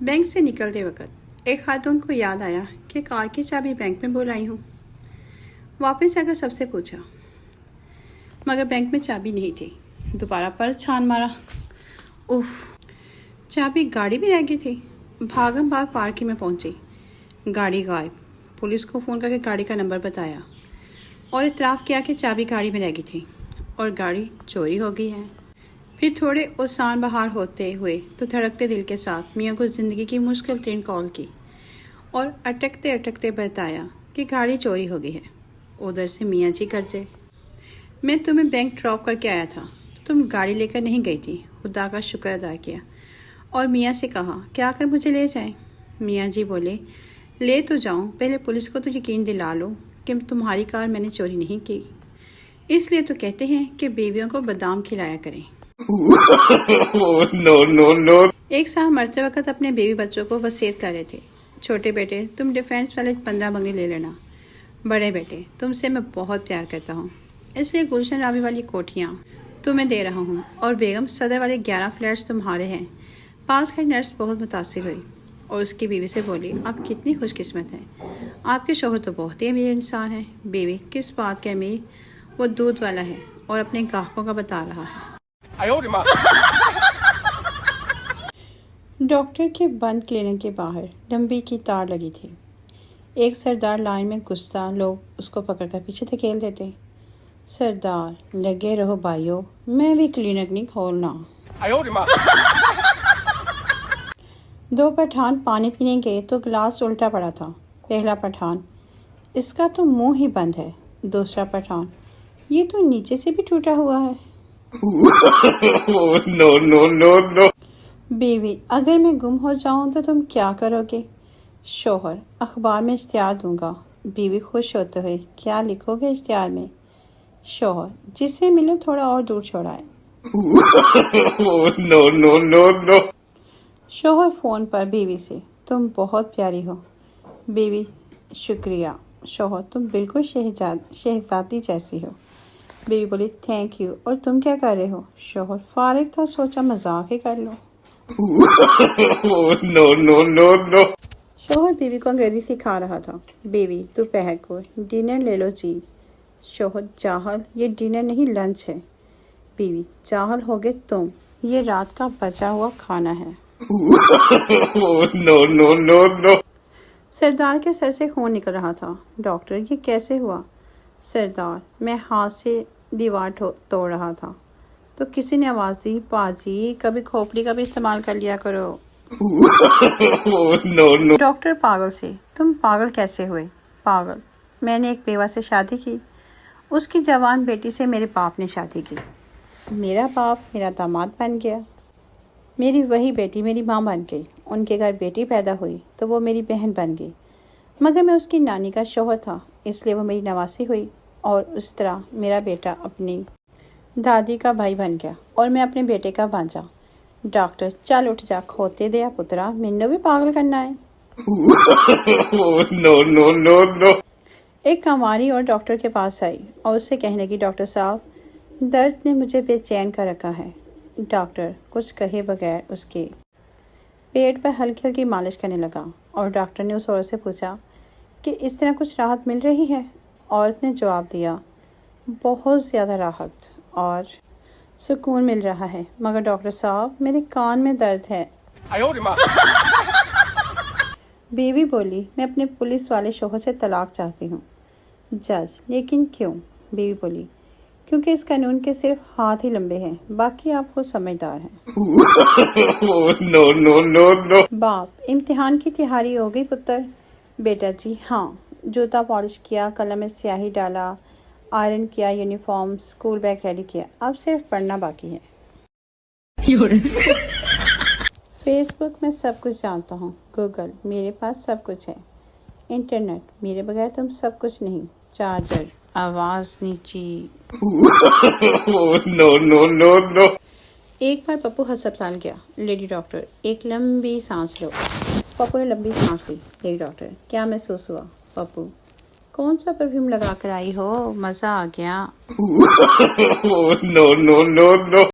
Bank से निकलते वक्त एक खातून को याद आया कि कार की चाबी बैंक में भूल आई हूँ। वापस जाकर सबसे पूछा, मगर बैंक में चाबी नहीं थी। दोबारा पर्स छान मारा, उफ, चाबी गाड़ी में रह गई थी। भागम भाग पार्किंग में पहुंची, गाड़ी गायब। पुलिस को फ़ोन करके गाड़ी का नंबर बताया और इतराफ़ किया कि चाबी गाड़ी में रह गई थी और गाड़ी चोरी हो गई है। फिर थोड़े उसान बहार होते हुए तो धड़कते दिल के साथ मियाँ को ज़िंदगी की मुश्किल तरीन कॉल की और अटकते अटकते बताया कि गाड़ी चोरी हो गई है। उधर से मियाँ जी गर्जे, मैं तुम्हें बैंक ड्रॉप करके आया था तो तुम गाड़ी लेकर नहीं गई थी। खुदा का शुक्र अदा किया और मियाँ से कहा कि आकर मुझे ले जाएं। मियाँ जी बोले, ले तो जाऊँ, पहले पुलिस को तो यकीन दिला लो कि तुम्हारी कार मैंने चोरी नहीं की। इसलिए तो कहते हैं कि बीवियों को बादाम खिलाया करें। No. एक साहब मरते वक्त अपने बेबी बच्चों को वसीयत कर रहे थे, छोटे बेटे तुम डिफेंस वाले 15 बंगले ले लेना। बड़े बेटे तुमसे मैं बहुत प्यार करता हूँ, इसलिए गुलशन रावी वाली कोठियाँ तुम्हें दे रहा हूँ और बेगम सदर वाले 11 फ्लैट्स तुम्हारे हैं। पास खड़ी नर्स बहुत मुतासिर हुई और उसकी बीवी से बोली, आप कितनी खुशकिस्मत हैं, आपके शौहर तो बहुत ही अमीर इंसान है। बीवी, किस बात के अमीर, वो दूध वाला है और अपने ग्राहकों का बता रहा है। डॉक्टर के बंद क्लिनिक के बाहर लंबी की तार लगी थी। एक सरदार लाइन में घुसता, लोग उसको पकड़कर पीछे धकेल देते। सरदार, लगे रहो भाइयों, मैं भी क्लिनिक नहीं खोलना। 2 पठान पानी पीने गए तो गिलास उल्टा पड़ा था। पहला पठान, इसका तो मुंह ही बंद है। दूसरा पठान, ये तो नीचे से भी टूटा हुआ है। No. बीवी, अगर मैं गुम हो जाऊं तो तुम क्या करोगे? शौहर, अखबार में इश्तिहार दूंगा। बीवी खुश होते हुए, क्या लिखोगे इश्तिहार में? शौहर, जिससे मिले थोड़ा और दूर छोड़ाए। No. शौहर फोन पर बीवी से, तुम बहुत प्यारी हो। बीवी, शुक्रिया। शौहर, तुम बिल्कुल शहजादी जैसी हो। बीवी बोली, थैंक यू। और तुम क्या कर रहे हो? शौहर, फारिग था, सोचा मजाक ही कर लो। No. शौहर बीवी को अंग्रेजी सिखा रहा था। बीवी, दोपहर को डिनर ले लो जी। शौहर, जाहल, ये डिनर नहीं लंच है। बीवी, जाहल होगे तुम, ये रात का बचा हुआ खाना है। No. सरदार के सर से खून निकल रहा था। डॉक्टर, ये कैसे हुआ? सरदार, मैं हाथ से दीवार तोड़ रहा था तो किसी ने आवाज दी, पाजी कभी खोपड़ी का भी इस्तेमाल कर लिया करो। No. डॉक्टर पागल से, तुम पागल कैसे हुए? पागल, मैंने एक बेवा से शादी की, उसकी जवान बेटी से मेरे बाप ने शादी की। मेरा बाप मेरा दामाद बन गया, मेरी वही बेटी मेरी माँ बन गई। उनके घर बेटी पैदा हुई तो वो मेरी बहन बन गई, मगर मैं उसकी नानी का शौहर था, इसलिए वो मेरी नवासी हुई और उस तरह मेरा बेटा अपनी दादी का भाई बन गया और मैं अपने बेटे का भांजा। डॉक्टर, चल उठ जा, खोते दे पुत्रा, मैनू भी पागल करना है। No. एक कंवारी और डॉक्टर के पास आई और उससे कहने लगी, डॉक्टर साहब, दर्द ने मुझे बेचैन कर रखा है। डॉक्टर कुछ कहे बगैर उसके पेट पर हल्की हल्की मालिश करने लगा और डॉक्टर ने उस औरत से पूछा कि इस तरह कुछ राहत मिल रही है? औरत ने जवाब दिया, बहुत ज़्यादा राहत और सुकून मिल रहा है, मगर डॉक्टर साहब मेरे कान में दर्द है। बीवी बोली, मैं अपने पुलिस वाले शौहर से तलाक चाहती हूँ। जज, लेकिन क्यों? बीवी बोली, क्योंकि इस कानून के सिर्फ हाथ ही लंबे हैं, बाकी आप खुद समझदार हैं। No. बाप, इम्तिहान की तैयारी हो गई पुत्र? बेटा जी हाँ, जूता पॉलिश किया, कलम में स्याही डाला, आयरन किया, यूनिफॉर्म, स्कूल बैग रेडी किया, अब सिर्फ पढ़ना बाकी है। फेसबुक में सब कुछ जानता हूँ, गूगल मेरे पास सब कुछ है, इंटरनेट मेरे बगैर तुम सब कुछ नहीं, चार्जर, आवाज नीची। No. एक बार पप्पू अस्पताल गया। लेडी डॉक्टर, एक लंबी सांस लो। पप्पू ने लंबी सांस ली। लेडी डॉक्टर, क्या महसूस हुआ? पप्पू, कौन सा परफ्यूम लगा कर आई हो, मजा आ गया। No.